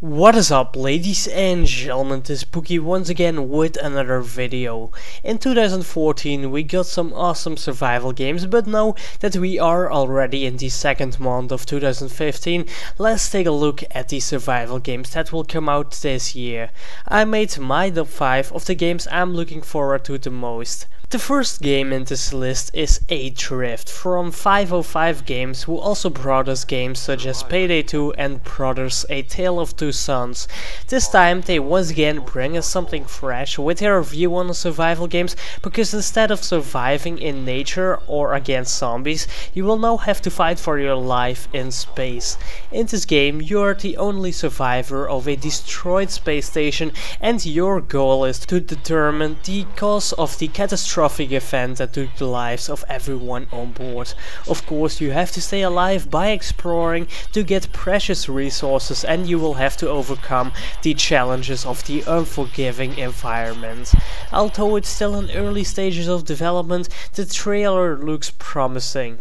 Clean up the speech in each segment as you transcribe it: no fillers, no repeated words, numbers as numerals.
What is up, ladies and gentlemen, this is Pookie once again with another video. In 2014 we got some awesome survival games, but now that we are already in the second month of 2015, let's take a look at the survival games that will come out this year. I made my top 5 of the games I'm looking forward to the most. The first game in this list is Adrift from 505 Games, who also brought us games such as Payday 2 and Brothers: A Tale of Two Sons. This time they once again bring us something fresh with their view on the survival games, because instead of surviving in nature or against zombies, you will now have to fight for your life in space. In this game you are the only survivor of a destroyed space station, and your goal is to determine the cause of the catastrophic event that took the lives of everyone on board. Of course, you have to stay alive by exploring to get precious resources, and you will have to overcome the challenges of the unforgiving environment. Although it's still in early stages of development, the trailer looks promising.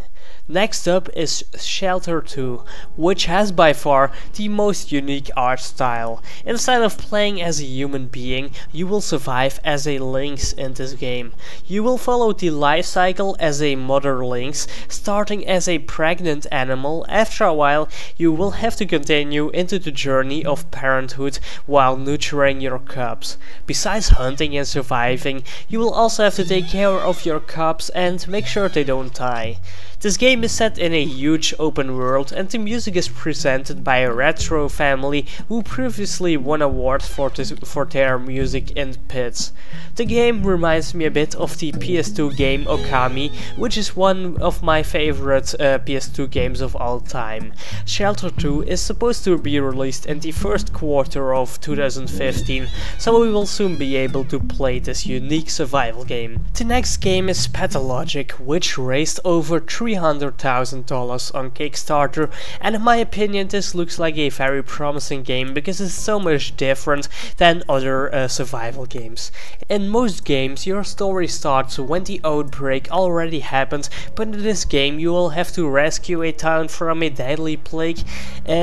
Next up is Shelter 2, which has by far the most unique art style. Instead of playing as a human being, you will survive as a lynx in this game. You will follow the life cycle as a mother lynx, starting as a pregnant animal. After a while, you will have to continue into the journey of parenthood while nurturing your cubs. Besides hunting and surviving, you will also have to take care of your cubs and make sure they don't die. This game is set in a huge open world, and the music is presented by a retro family who previously won awards for their music in pits. The game reminds me a bit of the PS2 game Okami, which is one of my favorite PS2 games of all time. Shelter 2 is supposed to be released in the first quarter of 2015, so we will soon be able to play this unique survival game. The next game is Pathologic, which raised over $300,000 on Kickstarter, and in my opinion this looks like a very promising game because it's so much different than other survival games. In most games your story starts when the outbreak already happened, but in this game you will have to rescue a town from a deadly plague,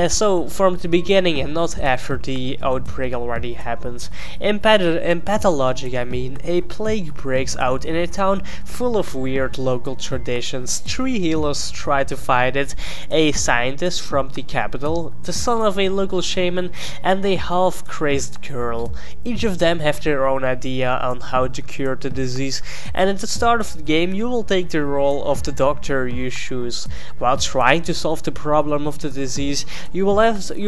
so from the beginning and not after the outbreak already happens. In Pathologic, a plague breaks out in a town full of weird local traditions. Three healers try to fight it: a scientist from the capital, the son of a local shaman, and a half-crazed girl. Each of them have their own idea on how to cure the disease, and at the start of the game you will take the role of the doctor you choose. While trying to solve the problem of the disease, you will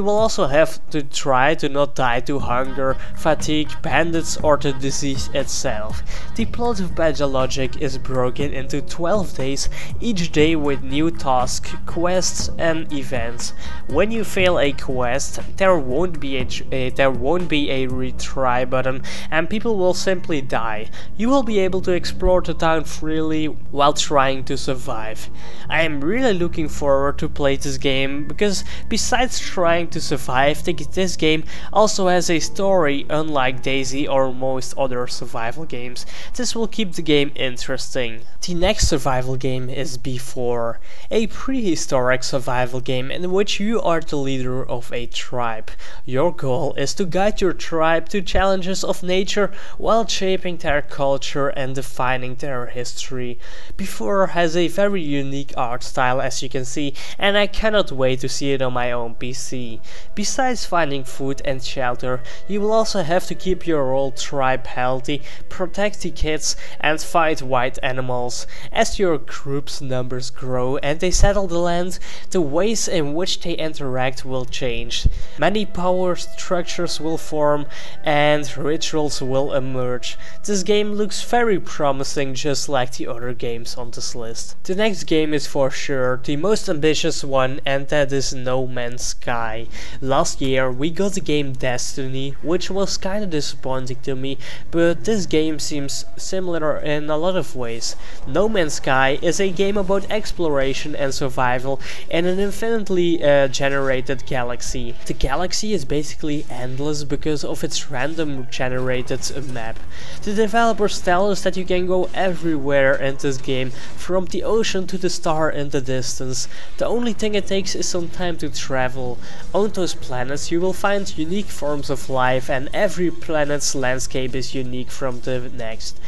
also have to try to not die to hunger, fatigue, bandits, or the disease itself. The plot of Pathologic is broken into 12 days, each day with new tasks, quests, and events. When you fail a quest, there won't be a retry button, and people will simply die. You will be able to explore the town freely while trying to survive. I am really looking forward to play this game because besides trying to survive, this game also has a story unlike DayZ or most other survival games. This will keep the game interesting. The next survival game is B4, a prehistoric survival game in which you are the leader of a tribe. Your goal is to guide your tribe to challenges of nature while shaping their culture and defining their history. B4 has a very unique art style, as you can see, and I cannot wait to see it on my own PC. Besides finding food and shelter, you will also have to keep your whole tribe healthy, protect the kids, and fight wild animals. As your group's numbers grow and they settle the land, the ways in which they interact will change. Many power structures will form and rituals will emerge. This game looks very promising, just like the other games on this list. The next game is for sure the most ambitious one, and that is No Man's Sky. Last year we got the game Destiny, which was kinda disappointing to me, but this game seems similar in a lot of ways. No Man's Sky is a game about exploration and survival in an infinitely generated galaxy. The galaxy is basically endless because of its random generated map. The developers tell us that you can go everywhere in this game, from the ocean to the star in the distance. The only thing it takes is some time to travel. On those planets you will find unique forms of life, and every planet's landscape is unique from the next.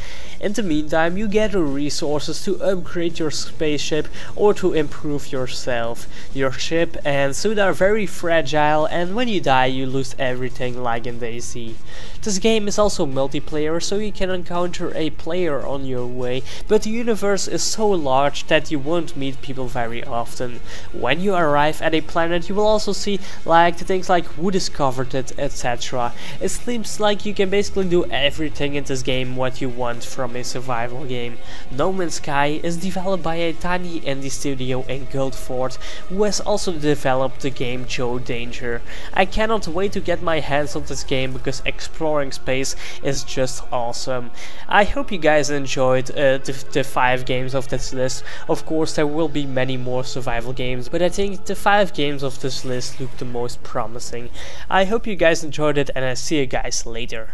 In the meantime, you gather resources to upgrade your spaceship or to improve yourself. Your ship and suit are very fragile, and when you die you lose everything like in DayZ. This game is also multiplayer, so you can encounter a player on your way, but the universe is so large that you won't meet people very often. When you arrive at a planet you will also see like the things like who discovered it, etc. It seems like you can basically do everything in this game what you want from a survival game. No Man's Sky is developed by a tiny indie studio in Guildford, who has also developed the game Joe Danger. I cannot wait to get my hands on this game because exploring space is just awesome. I hope you guys enjoyed the 5 games of this list. Of course there will be many more survival games, but I think the 5 games of this list look the most promising. I hope you guys enjoyed it, and I see you guys later.